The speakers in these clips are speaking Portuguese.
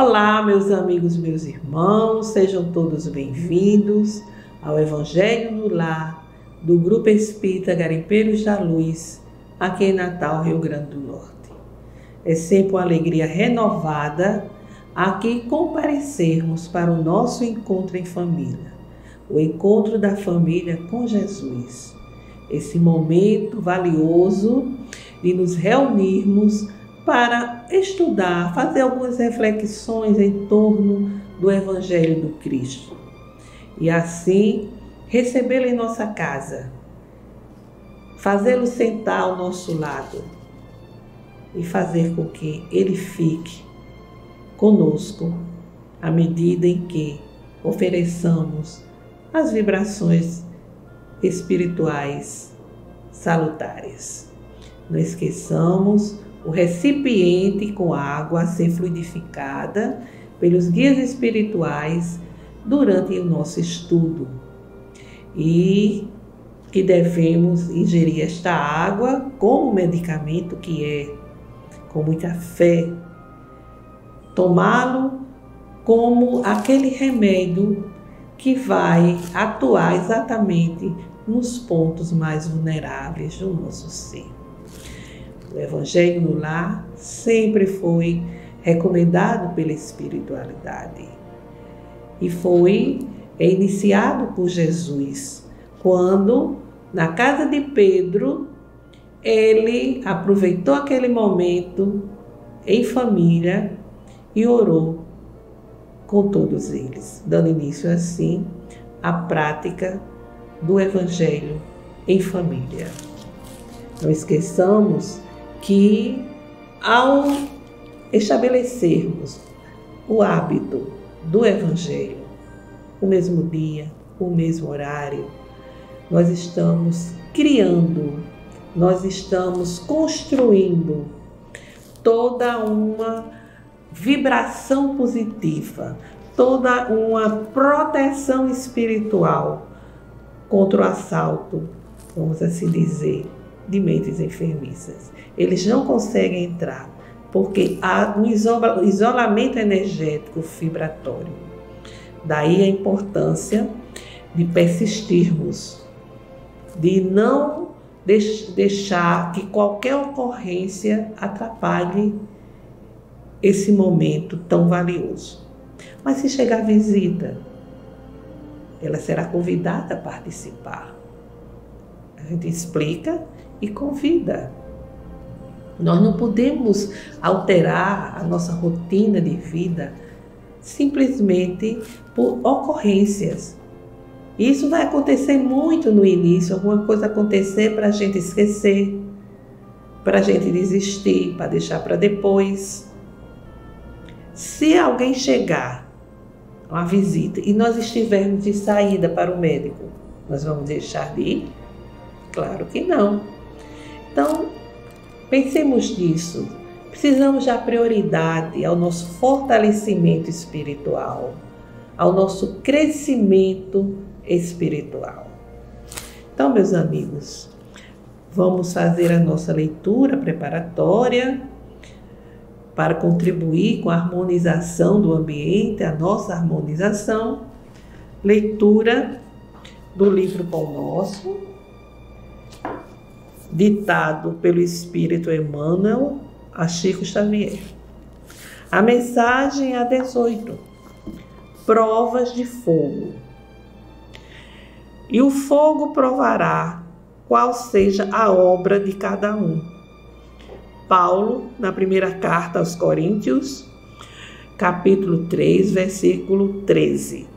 Olá, meus amigos, meus irmãos, sejam todos bem-vindos ao Evangelho no Lar do Grupo Espírita Garimpeiros da Luz, aqui em Natal, Rio Grande do Norte. É sempre uma alegria renovada aqui comparecermos para o nosso encontro em família, o encontro da família com Jesus. Esse momento valioso de nos reunirmos para estudar, fazer algumas reflexões em torno do Evangelho do Cristo e assim recebê-lo em nossa casa, fazê-lo sentar ao nosso lado e fazer com que ele fique conosco à medida em que ofereçamos as vibrações espirituais salutares. Não esqueçamos o recipiente com água a ser fluidificada pelos guias espirituais durante o nosso estudo e que devemos ingerir esta água como medicamento que é, com muita fé, tomá-lo como aquele remédio que vai atuar exatamente nos pontos mais vulneráveis do nosso ser. O Evangelho no Lar sempre foi recomendado pela espiritualidade e foi iniciado por Jesus, quando, na casa de Pedro, ele aproveitou aquele momento em família e orou com todos eles, dando início assim à prática do Evangelho em família. Não esqueçamos que, ao estabelecermos o hábito do Evangelho, o mesmo dia, o mesmo horário, nós estamos criando, nós estamos construindo toda uma vibração positiva, toda uma proteção espiritual contra o assalto, vamos assim dizer, de mentes enfermiças. Eles não conseguem entrar porque há um isolamento energético vibratório. Daí a importância de persistirmos, de não deixar que qualquer ocorrência atrapalhe esse momento tão valioso. Mas se chegar visita, ela será convidada a participar. A gente explica e convida. Nós não podemos alterar a nossa rotina de vida simplesmente por ocorrências. Isso vai acontecer muito no início, alguma coisa acontecer para a gente esquecer, para a gente desistir, para deixar para depois. Se alguém chegar a uma visita e nós estivermos de saída para o médico, nós vamos deixar de ir? Claro que não. Então, pensemos nisso. Precisamos dar prioridade ao nosso fortalecimento espiritual, ao nosso crescimento espiritual. Então, meus amigos, vamos fazer a nossa leitura preparatória para contribuir com a harmonização do ambiente, a nossa harmonização. Leitura do livro Pão Nosso, ditado pelo Espírito Emmanuel a Chico Xavier. A mensagem é a 18. Provas de fogo. E o fogo provará qual seja a obra de cada um. Paulo, na primeira carta aos Coríntios, capítulo 3, versículo 13.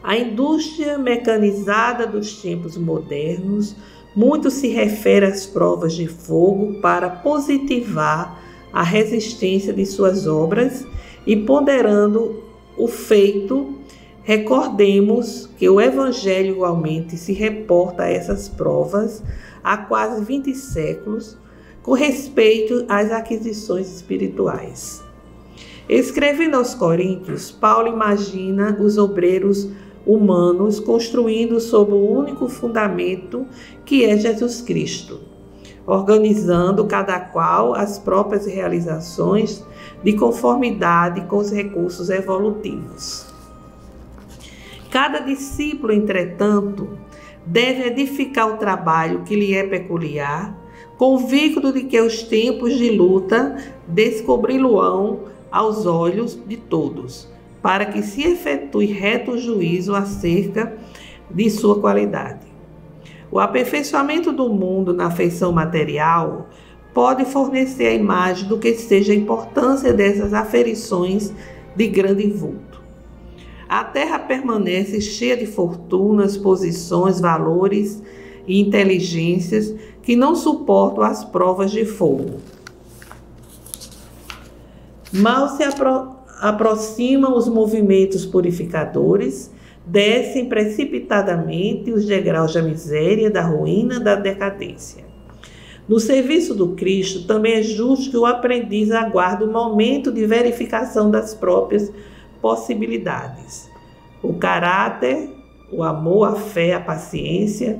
A indústria mecanizada dos tempos modernos muito se refere às provas de fogo para positivar a resistência de suas obras e, ponderando o feito, recordemos que o Evangelho igualmente se reporta a essas provas há quase 20 séculos com respeito às aquisições espirituais. Escrevendo aos Coríntios, Paulo imagina os obreiros humanos construindo sob o único fundamento que é Jesus Cristo, organizando cada qual as próprias realizações de conformidade com os recursos evolutivos. Cada discípulo, entretanto, deve edificar o trabalho que lhe é peculiar, convicto de que os tempos de luta descobri-lo-ão aos olhos de todos, para que se efetue reto juízo acerca de sua qualidade. O aperfeiçoamento do mundo na afeição material pode fornecer a imagem do que seja a importância dessas aferições de grande vulto. A Terra permanece cheia de fortunas, posições, valores e inteligências que não suportam as provas de fogo. Mal se aproximam os movimentos purificadores, descem precipitadamente os degraus da miséria, da ruína, da decadência. No serviço do Cristo, também é justo que o aprendiz aguarde o momento de verificação das próprias possibilidades. O caráter, o amor, a fé, a paciência,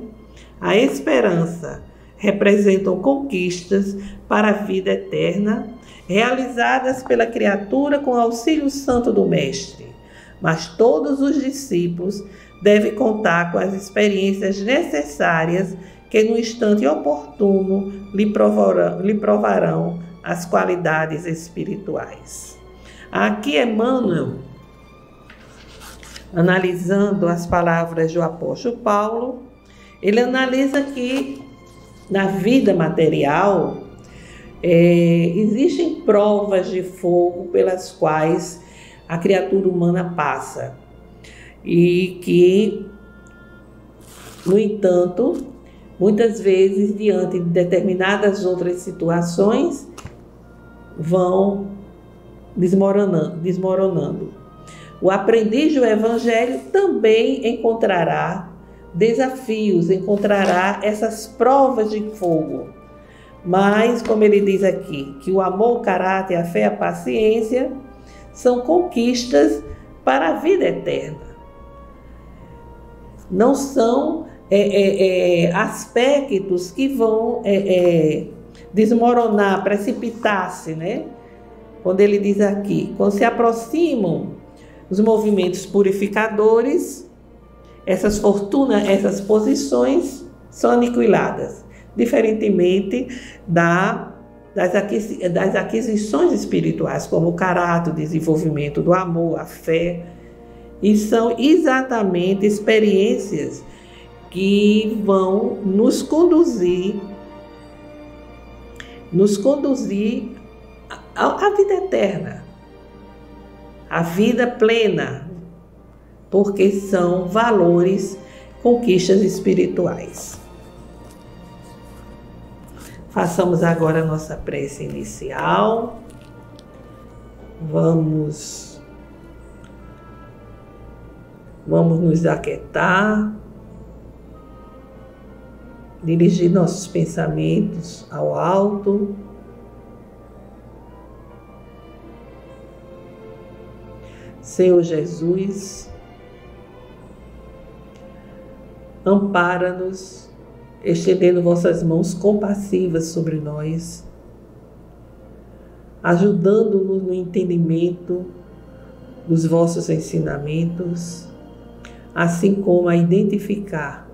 a esperança representam conquistas para a vida eterna, realizadas pela criatura com auxílio santo do Mestre. Mas todos os discípulos devem contar com as experiências necessárias que no instante oportuno lhe provarão as qualidades espirituais. Aqui Emmanuel, analisando as palavras do apóstolo Paulo, ele analisa que na vida material existem provas de fogo pelas quais a criatura humana passa e que, no entanto, muitas vezes, diante de determinadas outras situações, vão desmoronando. O aprendiz do Evangelho também encontrará desafios, encontrará essas provas de fogo. Mas, como ele diz aqui, que o amor, o caráter, a fé, a paciência são conquistas para a vida eterna. Não são aspectos que vão desmoronar, precipitar-se, né? Quando ele diz aqui, quando se aproximam os movimentos purificadores, essas fortunas, essas posições são aniquiladas, diferentemente das aquisições espirituais, como o caráter, o desenvolvimento do amor, a fé, e são exatamente experiências que vão nos conduzir à vida eterna, à vida plena, porque são valores, conquistas espirituais. Façamos agora a nossa prece inicial. Vamos nos aquietar, dirigir nossos pensamentos ao alto. Senhor Jesus, ampara-nos, estendendo vossas mãos compassivas sobre nós, ajudando-nos no entendimento dos vossos ensinamentos, assim como a identificar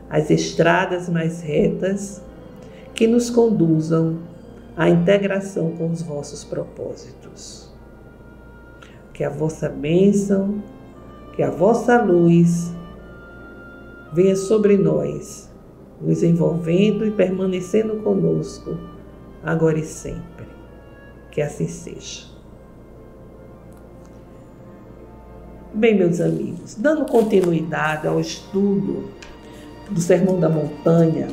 as estradas mais retas que nos conduzam à integração com os vossos propósitos. Que a vossa bênção, que a vossa luz venha sobre nós, nos envolvendo e permanecendo conosco, agora e sempre. Que assim seja. Bem, meus amigos, dando continuidade ao estudo do Sermão da Montanha,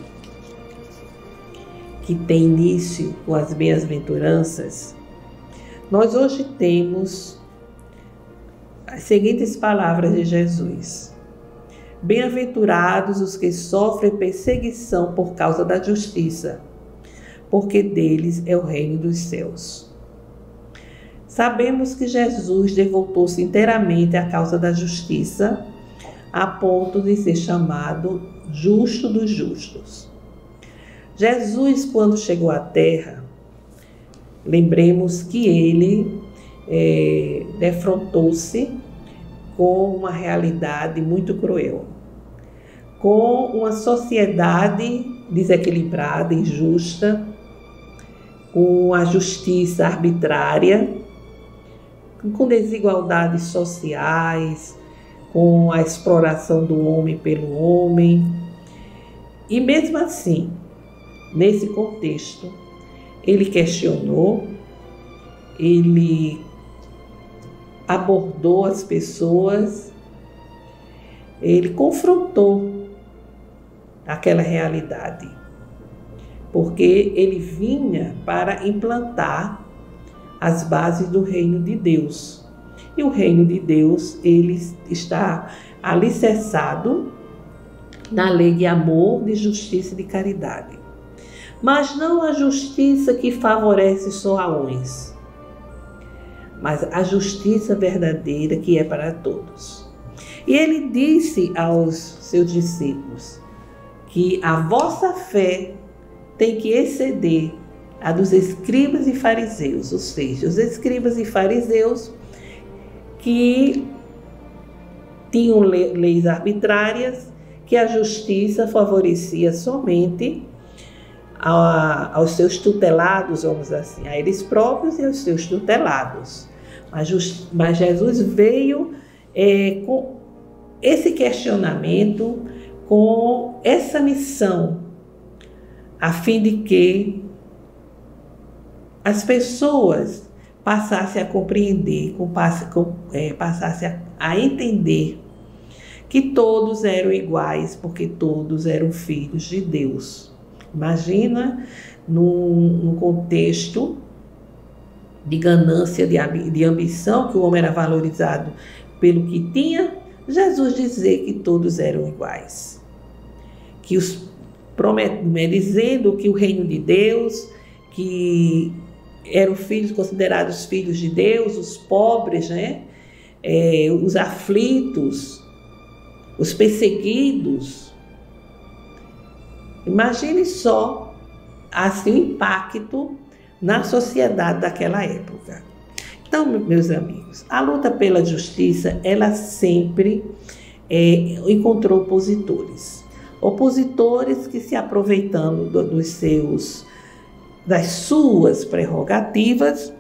que tem início com as bem-aventuranças, nós hoje temos as seguintes palavras de Jesus: bem-aventurados os que sofrem perseguição por causa da justiça, porque deles é o reino dos céus. Sabemos que Jesus devotou-se inteiramente à causa da justiça, a ponto de ser chamado justo dos justos. Jesus, quando chegou à terra, lembremos que ele defrontou-se com uma realidade muito cruel, com uma sociedade desequilibrada, injusta, com a justiça arbitrária, com desigualdades sociais, com a exploração do homem pelo homem. E mesmo assim, nesse contexto, ele questionou, ele abordou as pessoas, ele confrontou aquela realidade, porque ele vinha para implantar as bases do reino de Deus. E o reino de Deus, ele está alicerçado na lei de amor, de justiça e de caridade. Mas não a justiça que favorece só a uns, mas a justiça verdadeira que é para todos. E ele disse aos seus discípulos que a vossa fé tem que exceder a dos escribas e fariseus, ou seja, os escribas e fariseus que tinham leis arbitrárias, que a justiça favorecia somente aos seus tutelados, vamos assim, a eles próprios e aos seus tutelados. Mas Jesus veio com esse questionamento, com essa missão, a fim de que as pessoas passassem a compreender, passassem a entender que todos eram iguais, porque todos eram filhos de Deus. Imagina num contexto de ganância, de ambição, que o homem era valorizado pelo que tinha, Jesus dizer que todos eram iguais. Dizendo que o reino de Deus, que eram filhos considerados filhos de Deus, os pobres, os aflitos, os perseguidos. Imagine só assim, o impacto na sociedade daquela época. Então, meus amigos, a luta pela justiça, ela sempre encontrou opositores. Opositores que, se aproveitando das suas prerrogativas,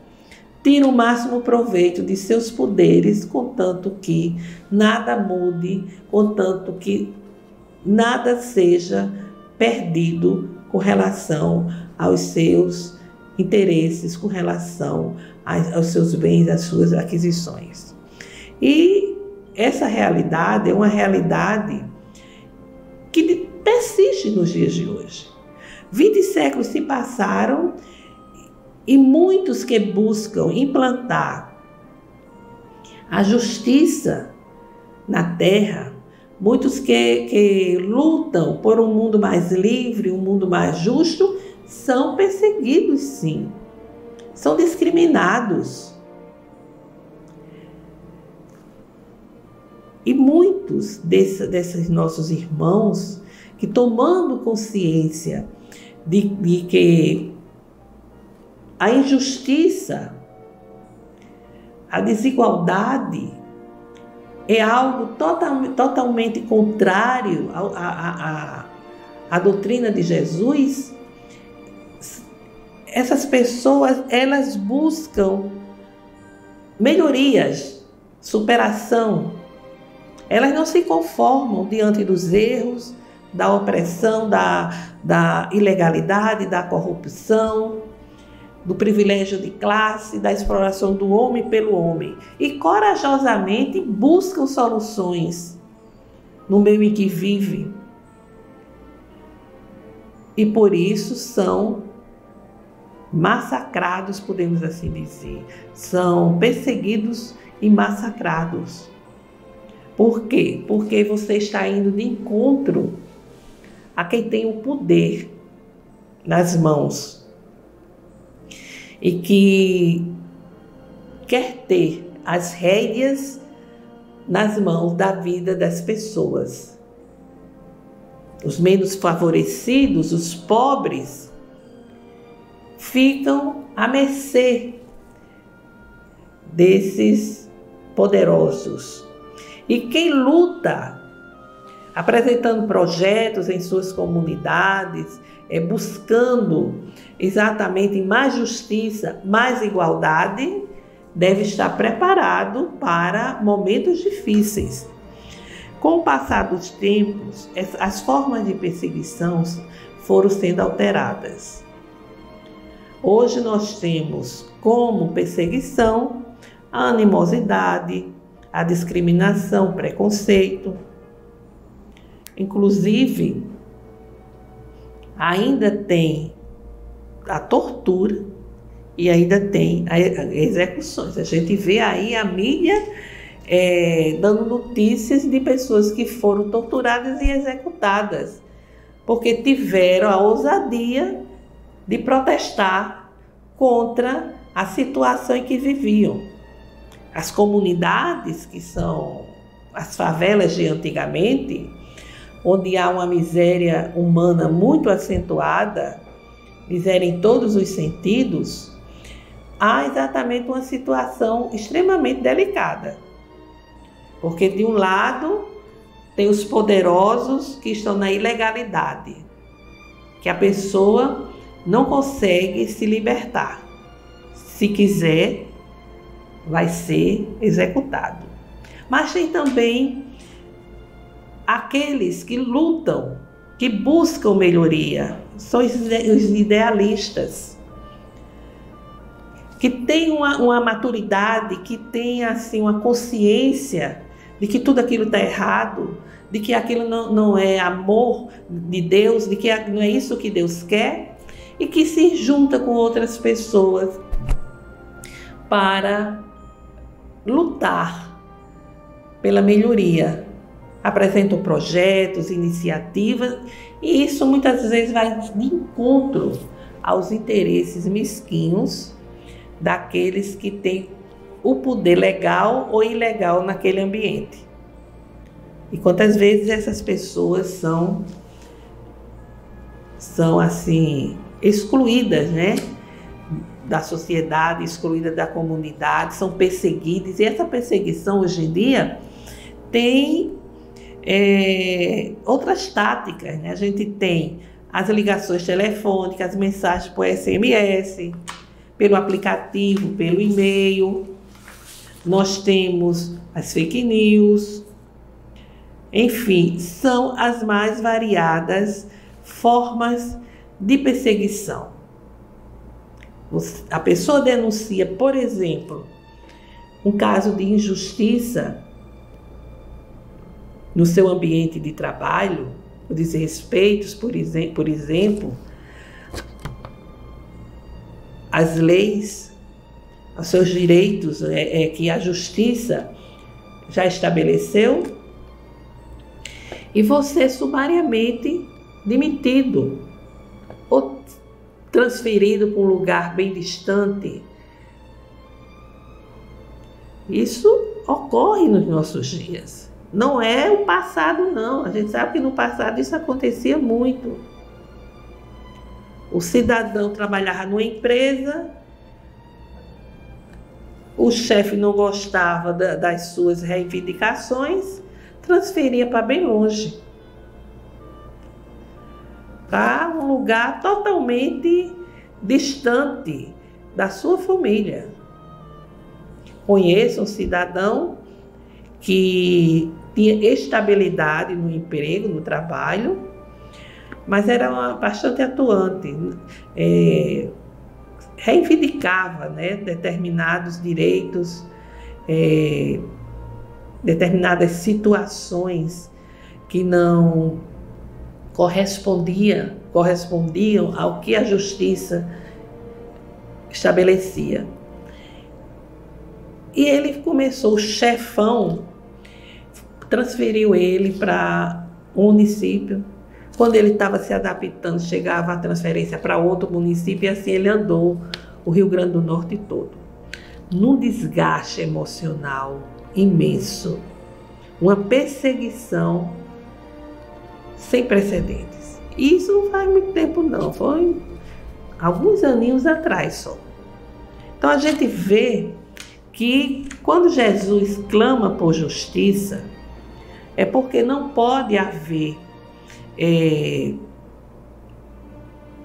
tiram o máximo proveito de seus poderes, contanto que nada mude, contanto que nada seja perdido com relação aos seus interesses, com relação aos seus bens, às suas aquisições. E essa realidade é uma realidade que persiste nos dias de hoje. 20 séculos se passaram e muitos que buscam implantar a justiça na terra, muitos que lutam por um mundo mais livre, um mundo mais justo, são perseguidos, sim. São discriminados. E muitos desses nossos irmãos que, tomando consciência de que a injustiça, a desigualdade é algo totalmente contrário à doutrina de Jesus, essas pessoas, elas buscam melhorias, superação. Elas não se conformam diante dos erros, da opressão, da ilegalidade, da corrupção, do privilégio de classe, da exploração do homem pelo homem. E corajosamente buscam soluções no meio em que vivem. E por isso são massacrados, podemos assim dizer. São perseguidos e massacrados. Por quê? Porque você está indo de encontro a quem tem o poder nas mãos e que quer ter as rédeas nas mãos da vida das pessoas. Os menos favorecidos, os pobres, ficam à mercê desses poderosos. E quem luta, apresentando projetos em suas comunidades, buscando exatamente mais justiça, mais igualdade, deve estar preparado para momentos difíceis. Com o passar dos tempos, as formas de perseguição foram sendo alteradas. Hoje nós temos como perseguição a animosidade, a discriminação, preconceito. Inclusive, ainda tem a tortura e ainda tem as execuções. A gente vê aí a mídia dando notícias de pessoas que foram torturadas e executadas, porque tiveram a ousadia de protestar contra a situação em que viviam. As comunidades, que são as favelas de antigamente, onde há uma miséria humana muito acentuada, miséria em todos os sentidos, há exatamente uma situação extremamente delicada. Porque de um lado tem os poderosos que estão na ilegalidade, que a pessoa não consegue se libertar. Se quiser, vai ser executado. Mas tem também aqueles que lutam, que buscam melhoria, são os idealistas, que têm uma maturidade, que têm assim, uma consciência de que tudo aquilo está errado, de que aquilo não é amor de Deus, de que não é isso que Deus quer, e que se junta com outras pessoas para lutar pela melhoria. Apresentam projetos, iniciativas, e isso muitas vezes vai de encontro aos interesses mesquinhos daqueles que têm o poder legal ou ilegal naquele ambiente. E quantas vezes essas pessoas são assim excluídas, né, da sociedade, excluídas da comunidade, são perseguidas. E essa perseguição hoje em dia tem outras táticas, né? A gente tem as ligações telefônicas, as mensagens por SMS, pelo aplicativo, pelo e-mail. Nós temos as fake news. Enfim, são as mais variadas formas de perseguição. A pessoa denuncia, por exemplo, um caso de injustiça no seu ambiente de trabalho, desrespeitos, por exemplo, as leis, os seus direitos que a justiça já estabeleceu, e você é sumariamente demitido ou transferido para um lugar bem distante. Isso ocorre nos nossos dias. Não é o passado, não. A gente sabe que no passado isso acontecia muito. O cidadão trabalhava numa empresa, o chefe não gostava das suas reivindicações, transferia para bem longe, para um lugar totalmente distante da sua família. Conheço um cidadão que tinha estabilidade no emprego, no trabalho, mas era bastante atuante, reivindicava, né, determinados direitos, determinadas situações que não correspondiam ao que a justiça estabelecia. E ele começou, o chefão transferiu ele para um município. Quando ele estava se adaptando, chegava a transferência para outro município, e assim ele andou o Rio Grande do Norte todo, num desgaste emocional imenso, uma perseguição sem precedentes. Isso não faz muito tempo não, foi alguns aninhos atrás só. Então a gente vê que quando Jesus clama por justiça, é porque não pode haver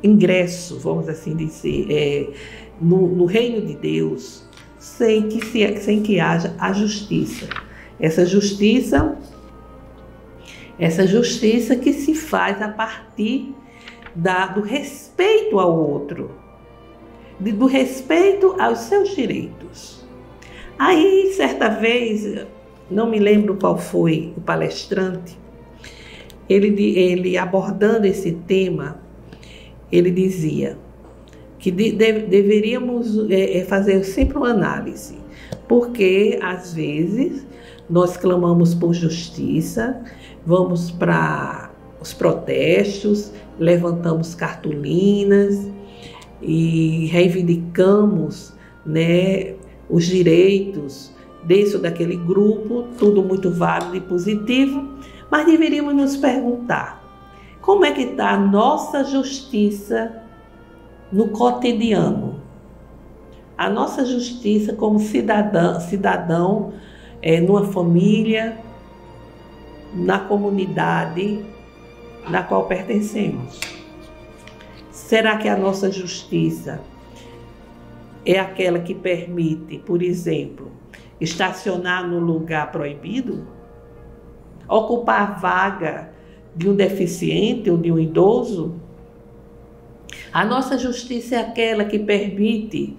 ingresso, vamos assim dizer, no reino de Deus, sem que haja a justiça. Essa justiça que se faz a partir do respeito ao outro, do respeito aos seus direitos. Aí, certa vez, não me lembro qual foi o palestrante, ele abordando esse tema, ele dizia que deveríamos fazer sempre uma análise, porque às vezes nós clamamos por justiça, vamos para os protestos, levantamos cartolinas e reivindicamos, né, os direitos desse ou daquele grupo, tudo muito válido e positivo, mas deveríamos nos perguntar: como é que está a nossa justiça no cotidiano? A nossa justiça como cidadão numa família, na comunidade na qual pertencemos. Será que a nossa justiça é aquela que permite, por exemplo, estacionar no lugar proibido? Ocupar a vaga de um deficiente ou de um idoso? A nossa justiça é aquela que permite,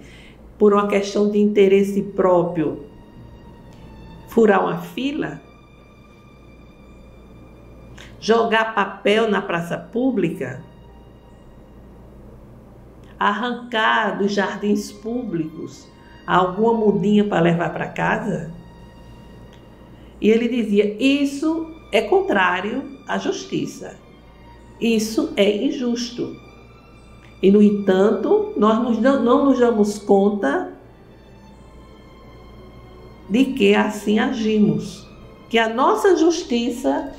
por uma questão de interesse próprio, furar uma fila? Jogar papel na praça pública? Arrancar dos jardins públicos alguma mudinha para levar para casa? E ele dizia: isso é contrário à justiça. Isso é injusto. E, no entanto, nós não nos damos conta de que assim agimos. Que a nossa justiça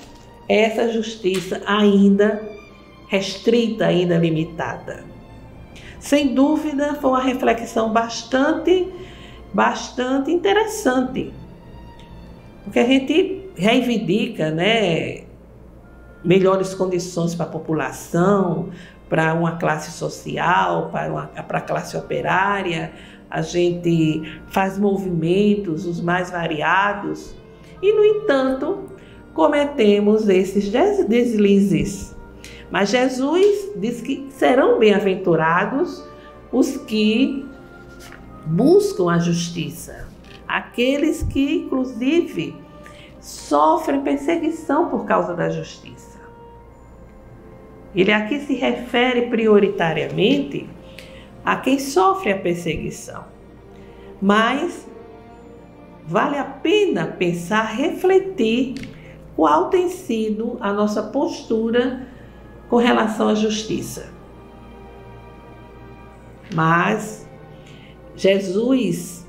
é essa justiça ainda restrita, ainda limitada. Sem dúvida, foi uma reflexão bastante interessante. Porque a gente reivindica, né, melhores condições para a população, para uma classe social, para a classe operária. A gente faz movimentos os mais variados e, no entanto, cometemos esses deslizes. Mas Jesus diz que serão bem-aventurados os que buscam a justiça, aqueles que, inclusive, sofrem perseguição por causa da justiça. Ele aqui se refere prioritariamente a quem sofre a perseguição. Mas vale a pena pensar, refletir qual tem sido a nossa postura com relação à justiça. Mas Jesus,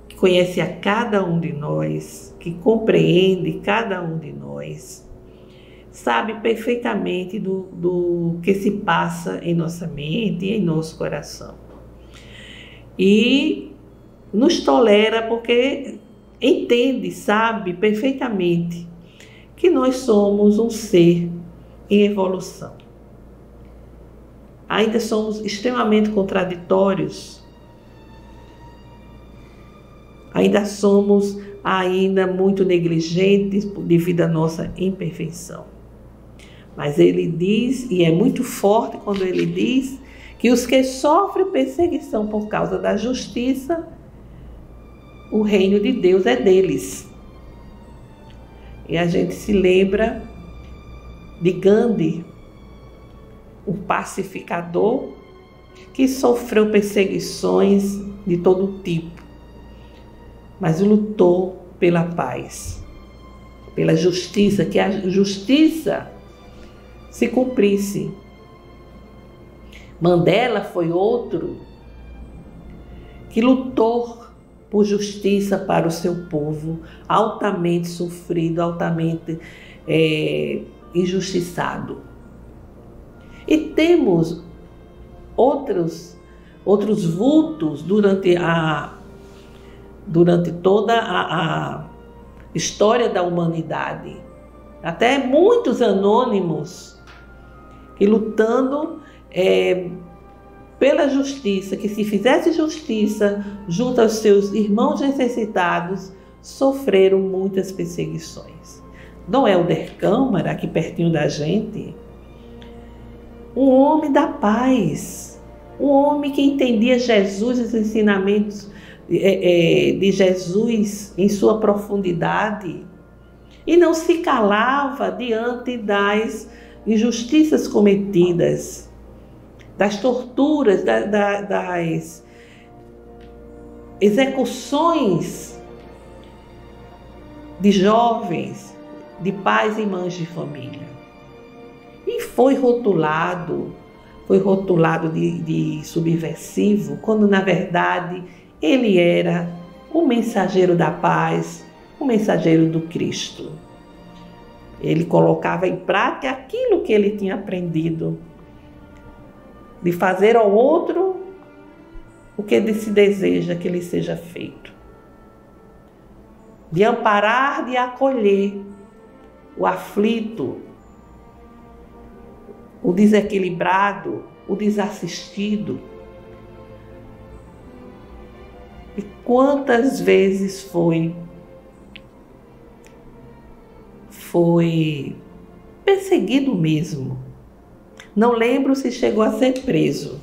que conhece a cada um de nós, que compreende cada um de nós, sabe perfeitamente do que se passa em nossa mente e em nosso coração. E nos tolera porque entende, sabe perfeitamente que nós somos um ser em evolução. Ainda somos extremamente contraditórios. Ainda somos muito negligentes devido à nossa imperfeição. Mas ele diz, e é muito forte quando ele diz, que os que sofrem perseguição por causa da justiça, o reino de Deus é deles. E a gente se lembra de Gandhi, um pacificador que sofreu perseguições de todo tipo, mas lutou pela paz, pela justiça, que a justiça se cumprisse. Mandela foi outro que lutou por justiça para o seu povo, altamente sofrido, altamente injustiçado. E temos outros vultos durante toda a história da humanidade. Até muitos anônimos que lutando pela justiça, que se fizesse justiça junto aos seus irmãos necessitados, sofreram muitas perseguições. Dom Helder Câmara, aqui pertinho da gente, um homem da paz, um homem que entendia Jesus, os ensinamentos de Jesus em sua profundidade, e não se calava diante das injustiças cometidas, das torturas, das execuções de jovens, de pais e mães de família. E foi rotulado de subversivo, quando na verdade ele era o mensageiro da paz, o mensageiro do Cristo. Ele colocava em prática aquilo que ele tinha aprendido, de fazer ao outro o que se deseja que lhe seja feito, de amparar, de acolher o aflito, o desequilibrado, o desassistido. E quantas vezes foi perseguido mesmo. Não lembro se chegou a ser preso,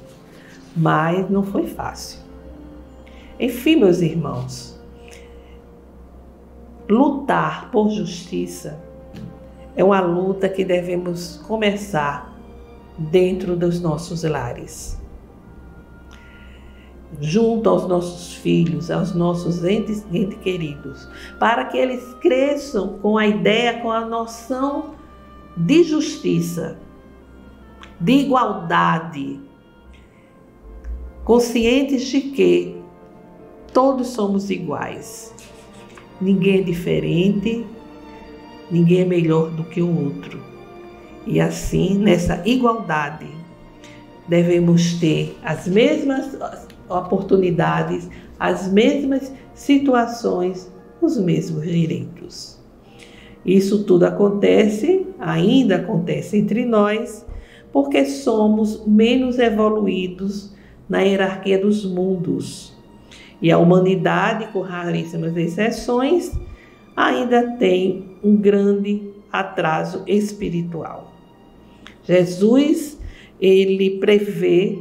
mas não foi fácil. Enfim, meus irmãos, lutar por justiça é uma luta que devemos começar dentro dos nossos lares, junto aos nossos filhos, aos nossos entes queridos, para que eles cresçam com a ideia, com a noção de justiça, de igualdade, conscientes de que todos somos iguais. Ninguém é diferente, ninguém é melhor do que o outro. E assim, nessa igualdade, devemos ter as mesmas oportunidades, as mesmas situações, os mesmos direitos. Isso tudo ainda acontece entre nós, porque somos menos evoluídos na hierarquia dos mundos. E a humanidade, com raríssimas exceções, ainda tem um grande atraso espiritual. Jesus, ele prevê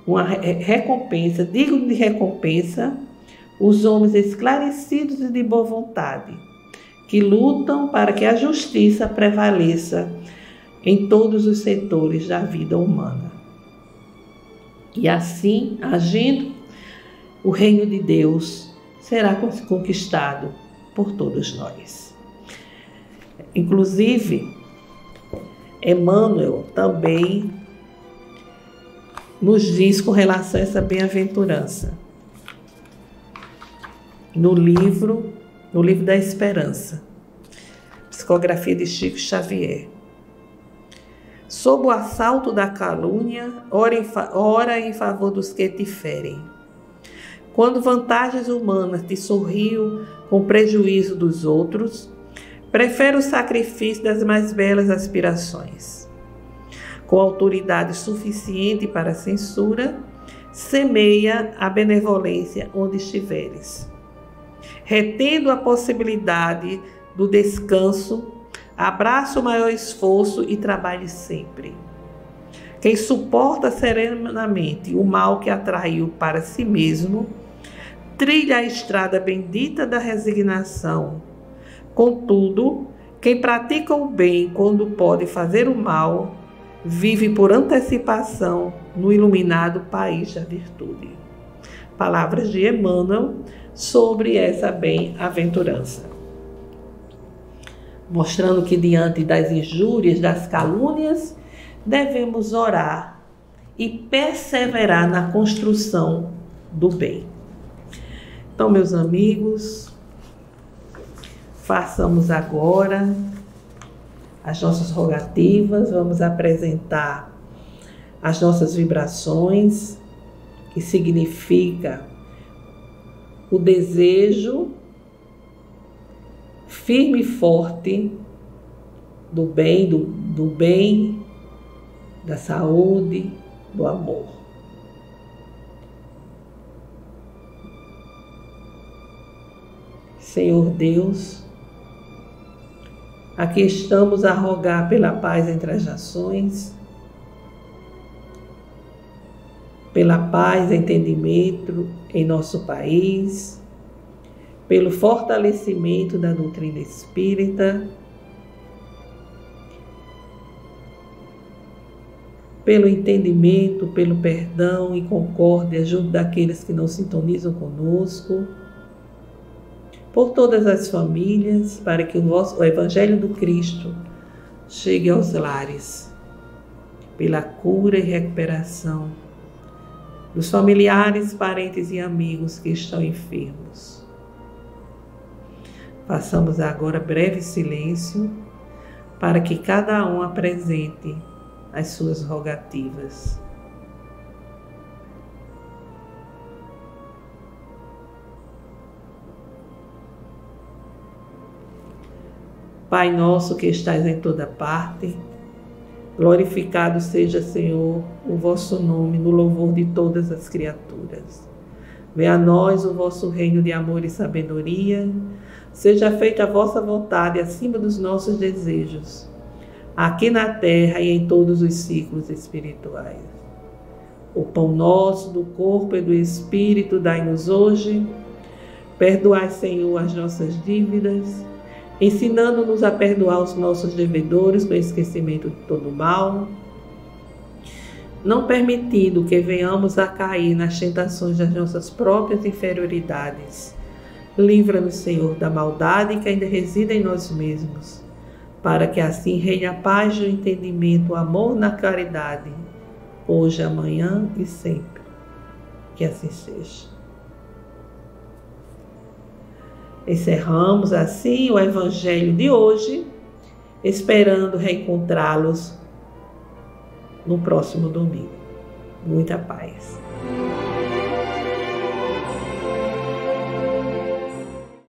uma recompensa, digno de recompensa, os homens esclarecidos e de boa vontade, que lutam para que a justiça prevaleça em todos os setores da vida humana. E assim, agindo, o reino de Deus será conquistado por todos nós. Inclusive, Emmanuel também nos diz com relação a essa bem-aventurança. No livro da Esperança, psicografia de Chico Xavier. Sob o assalto da calúnia, ora em favor dos que te ferem. Quando vantagens humanas te sorriam com prejuízo dos outros, prefere o sacrifício das mais belas aspirações. Com autoridade suficiente para a censura, semeia a benevolência onde estiveres. Retendo a possibilidade do descanso, abraça o maior esforço e trabalhe sempre. Quem suporta serenamente o mal que atraiu para si mesmo, trilha a estrada bendita da resignação. Contudo, quem pratica o bem quando pode fazer o mal, vive por antecipação no iluminado país da virtude. Palavras de Emmanuel sobre essa bem-aventurança. Mostrando que diante das injúrias, das calúnias, devemos orar e perseverar na construção do bem. Então, meus amigos, façamos agora as nossas rogativas, vamos apresentar as nossas vibrações, que significa o desejo firme e forte do bem, da saúde, do amor. Senhor Deus, aqui estamos a rogar pela paz entre as nações, pela paz e entendimento em nosso país, pelo fortalecimento da doutrina espírita, pelo entendimento, pelo perdão e concórdia junto daqueles que não sintonizam conosco, por todas as famílias, para que o Evangelho do Cristo chegue aos lares, pela cura e recuperação dos familiares, parentes e amigos que estão enfermos. Façamos agora breve silêncio para que cada um apresente as suas rogativas. Pai nosso que estais em toda parte, glorificado seja, Senhor, o vosso nome no louvor de todas as criaturas. Venha a nós o vosso reino de amor e sabedoria. Seja feita a vossa vontade acima dos nossos desejos, aqui na terra e em todos os ciclos espirituais. O pão nosso do corpo e do espírito dai-nos hoje. Perdoai, Senhor, as nossas dívidas, ensinando-nos a perdoar os nossos devedores com esquecimento de todo mal, não permitindo que venhamos a cair nas tentações das nossas próprias inferioridades. Livra-nos, Senhor, da maldade que ainda reside em nós mesmos, para que assim reine a paz e o entendimento, o amor na caridade, hoje, amanhã e sempre. Que assim seja. Encerramos assim o Evangelho de hoje, esperando reencontrá-los no próximo domingo. Muita paz.